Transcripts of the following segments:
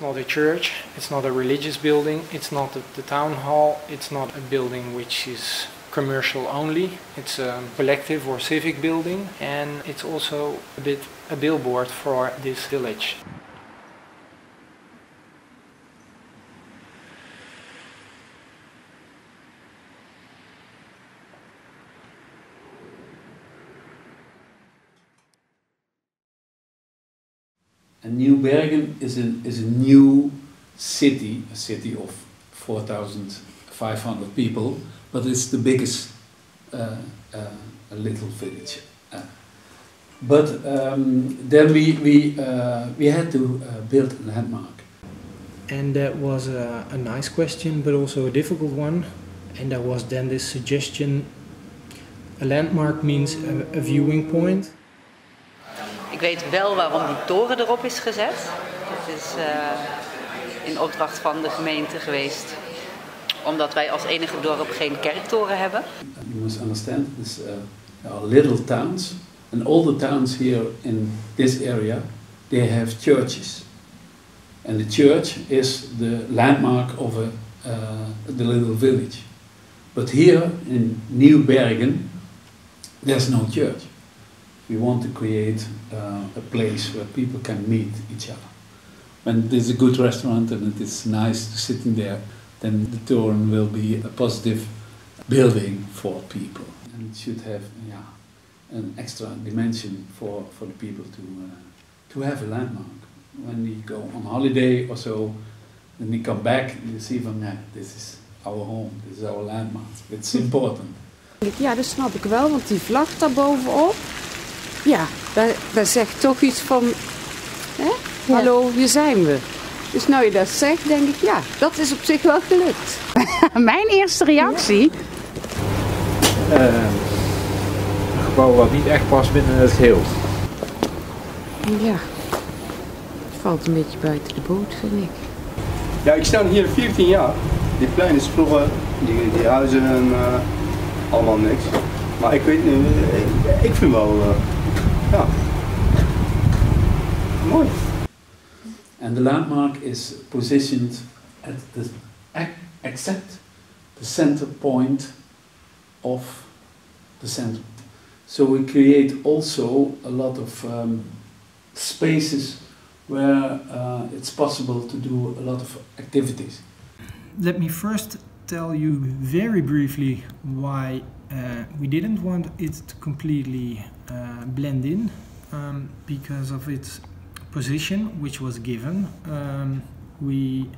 not a church, it's not a religious building, it's not the town hall, it's not a building which is commercial only. It's a collective or civic building, and it's also a bit a billboard for this village. And Nieuw Bergen is a new city, a city of 4,500 people, but it's the biggest little village. But then we had to build a landmark. And that was a nice question, but also a difficult one. And there was then this suggestion, a landmark means a viewing point. Ik weet wel waarom die toren erop is gezet. Dat is in opdracht van de gemeente geweest. Omdat wij als enige dorp geen kerktoren hebben. You must understand, there are little towns, and all the towns here in this area, they have churches. And the church is the landmark of the little village. But here in Nieuw Bergen, there's no church. We want to create a place where people can meet each other. When there's a good restaurant and it is nice to sit in there, then the Toren will be a positive building for people. And it should have an extra dimension for the people to have a landmark. When we go on holiday or so, then we come back and you see from this is our home, this is our landmark. It's important. Ja, dat snap ik wel, want die vlag daar bovenop, ja, daar zegt toch iets van, hè? Ja. Hallo, hier zijn we. Dus nou je dat zegt, denk ik, ja, dat is op zich wel gelukt. Mijn eerste reactie? Een gebouw wat niet echt past binnen het geheel. Ja, het valt een beetje buiten de boot, vind ik. Ja, ik sta hier 14 jaar. Die plein is vroeger, die huizen en allemaal niks. Maar ik weet nu, ik vind wel, ja, mooi. And the landmark is positioned at the exact the center point of the center. So we create also a lot of spaces where it's possible to do a lot of activities. Let me first tell you very briefly why we didn't want it to completely blend in, because of its position which was given. We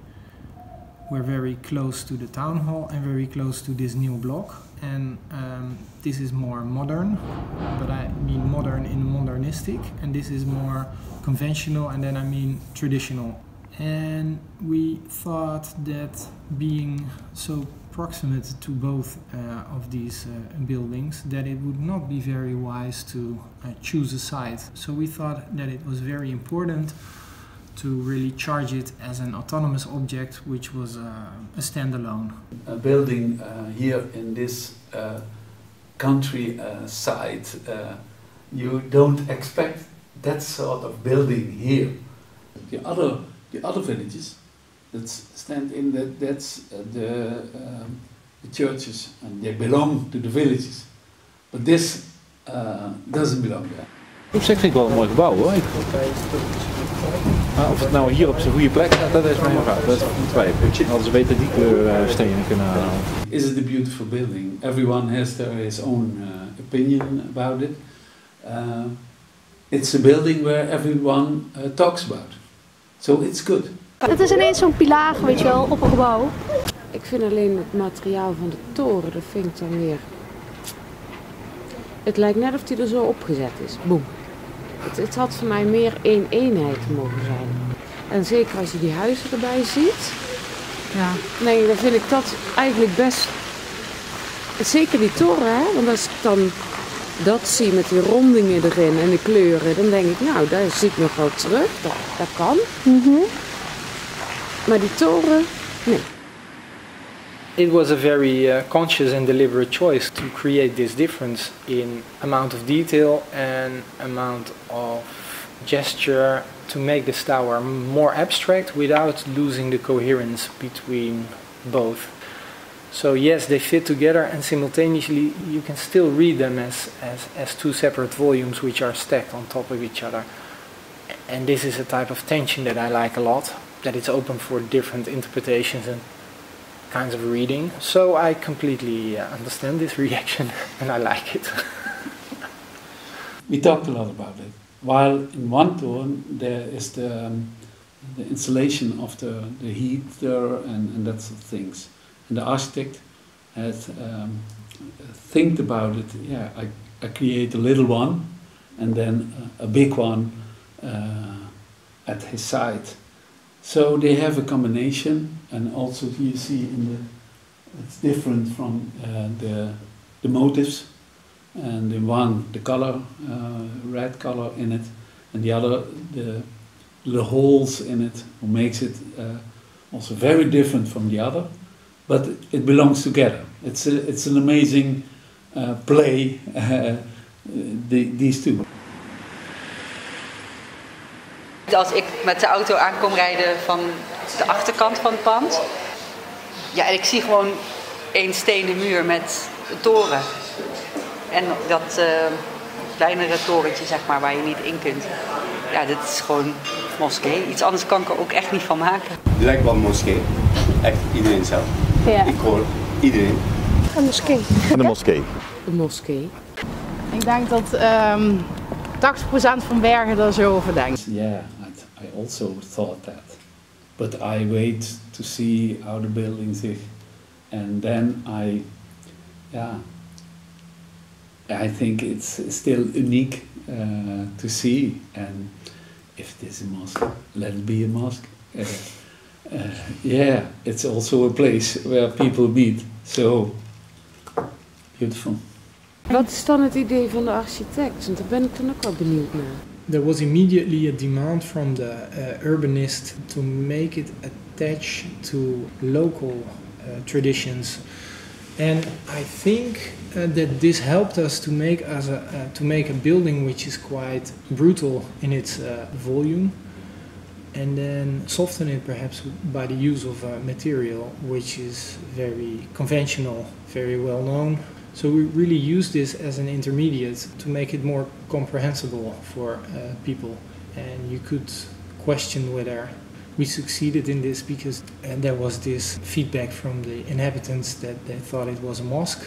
were very close to the town hall and very close to this new block, and this is more modern, but I mean modern in modernistic, and this is more conventional, and then I mean traditional. And we thought that being so proximate to both of these buildings, that it would not be very wise to choose a site. So we thought that it was very important to really charge it as an autonomous object, which was a standalone. A building here in this country site, you don't expect that sort of building here. The other villages that stand in that's the churches, and they belong to the villages. But this doesn't belong there. Op zich vind ik wel een mooi gebouw hoor. Maar of het nou hier op zijn goede plek staat, dat is mijn vraag. Dat is een twijfel. Hadden ze beter die kleurstenen kunnen halen. Is it a beautiful building? Everyone has his own opinion about it. It's a building where everyone talks about. So it's good. Het is ineens zo'n pilaar, weet je wel, op een gebouw. Ik vind alleen het materiaal van de toren, dat vind ik dan weer... Het lijkt net of die er zo opgezet is. Boem. Het had voor mij meer één eenheid mogen zijn. En zeker als je die huizen erbij ziet, ja, dan vind ik dat eigenlijk best... Zeker die toren, hè? Want als ik dan dat zie met die rondingen erin en de kleuren, dan denk ik, nou, daar zie ik nog wel terug. Dat kan. Maar die toren, nee. It was a very conscious and deliberate choice to create this difference in amount of detail and amount of gesture to make this tower more abstract without losing the coherence between both. So yes, they fit together, and simultaneously you can still read them as two separate volumes which are stacked on top of each other. And this is a type of tension that I like a lot, that it's open for different interpretations and kinds of reading. So I completely understand this reaction and I like it. We talked a lot about it. While in one toren there is the installation of the heater and that sort of things. And the architect had think about it. Yeah, I create a little one and then a big one at his side. So they have a combination, and also you see it's different from the motifs. And in one, the color, red color in it, and the other, the holes in it, who makes it also very different from the other. But it belongs together. It's an amazing play, these two. Als ik met de auto aankom rijden van de achterkant van het pand, ja, en ik zie gewoon één stenen muur met een toren. En dat kleinere torentje, zeg maar, waar je niet in kunt. Ja, dit is gewoon moskee. Iets anders kan ik er ook echt niet van maken. Het lijkt wel een moskee. Echt iedereen zelf. Ja. Ik hoor iedereen. Een moskee. De moskee. De moskee. Ik denk dat 80% van Bergen er zo over denkt. Yeah, I also thought that. But I wait to see how the building is. And then I think it's still unique to see. And if it is a mosque, let it be a mosque. Yeah, it's also a place where people meet. So beautiful. Wat is dan het idee van de architect? Want daar ben ik dan ook wel benieuwd naar. There was immediately a demand from the urbanist to make it attach to local traditions, and I think that this helped us to make a building which is quite brutal in its volume, and then soften it perhaps by the use of a material which is very conventional, very well known. So we really use this as an intermediate to make it more comprehensible for people. And you could question whether we succeeded in this because there was this feedback from the inhabitants that they thought it was a mosque.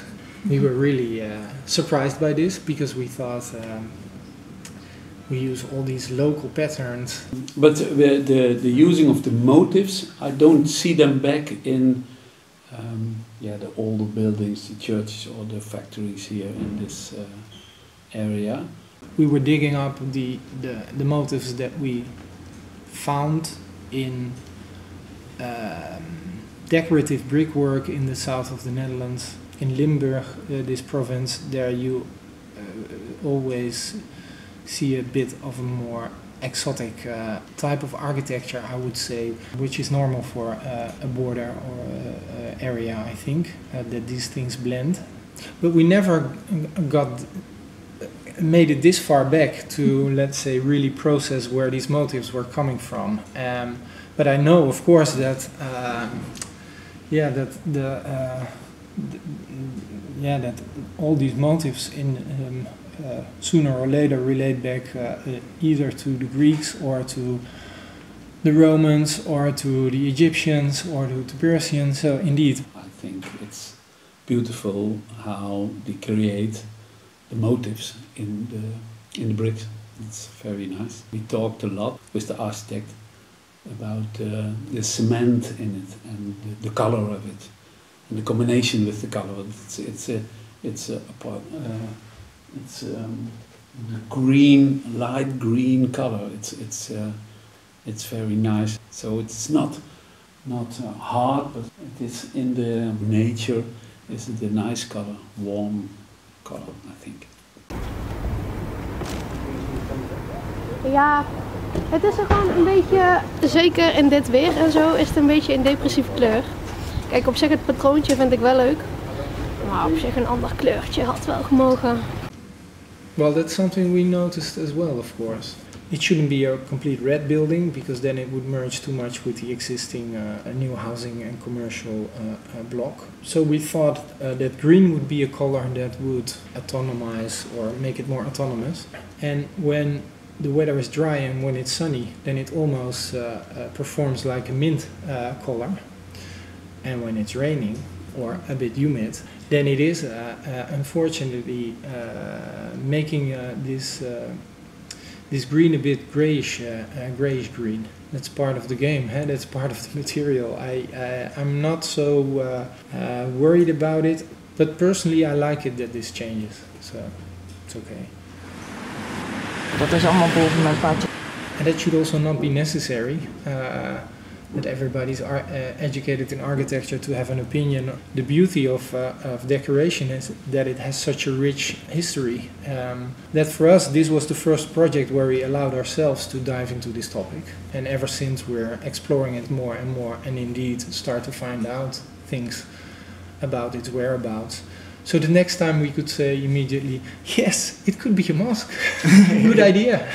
We were really surprised by this because we thought we use all these local patterns. But the using of the motifs, I don't see them back in the older buildings, the churches or the factories here in this area. We were digging up the motifs that we found in decorative brickwork in the south of the Netherlands. In Limburg, this province, there you always see a bit of a more exotic type of architecture, I would say, which is normal for a border or area, I think, that these things blend. But we never made it this far back to, let's say, really process where these motifs were coming from. But I know, of course, that that all these motifs in sooner or later relate back either to the Greeks or to the Romans or to the Egyptians or to the Persians. So indeed, I think it's beautiful how they create the motifs in the bricks. It's very nice. We talked a lot with the architect about the cement in it and the color of it and the combination with the color. It's a green, light green color. It's very nice. So it's not hard, but it is in the nature. Is it a nice color, warm color, I think. Ja, het is er gewoon een beetje, zeker in dit weer en zo, is het een beetje een depressieve kleur. Kijk, op zich het patroontje vind ik wel leuk, maar op zich een ander kleurtje had wel gemogen. Well, that's something we noticed as well, of course. It shouldn't be a complete red building because then it would merge too much with the existing new housing and commercial block. So we thought that green would be a color that would autonomize or make it more autonomous. And when the weather is dry and when it's sunny, then it almost performs like a mint color. And when it's raining or a bit humid, then it is unfortunately making this green a bit grayish green. That's part of the game. That's part of the material. I'm not so worried about it, but personally I like it that this changes. So it's okay. Dat is allemaal boven mijn padje. And that should also not be necessary. That everybody's educated in architecture to have an opinion. The beauty of decoration is that it has such a rich history. That for us, this was the first project where we allowed ourselves to dive into this topic. And ever since we're exploring it more and indeed start to find out things about its whereabouts. So the next time we could say immediately, yes, it could be a mosque. Good idea.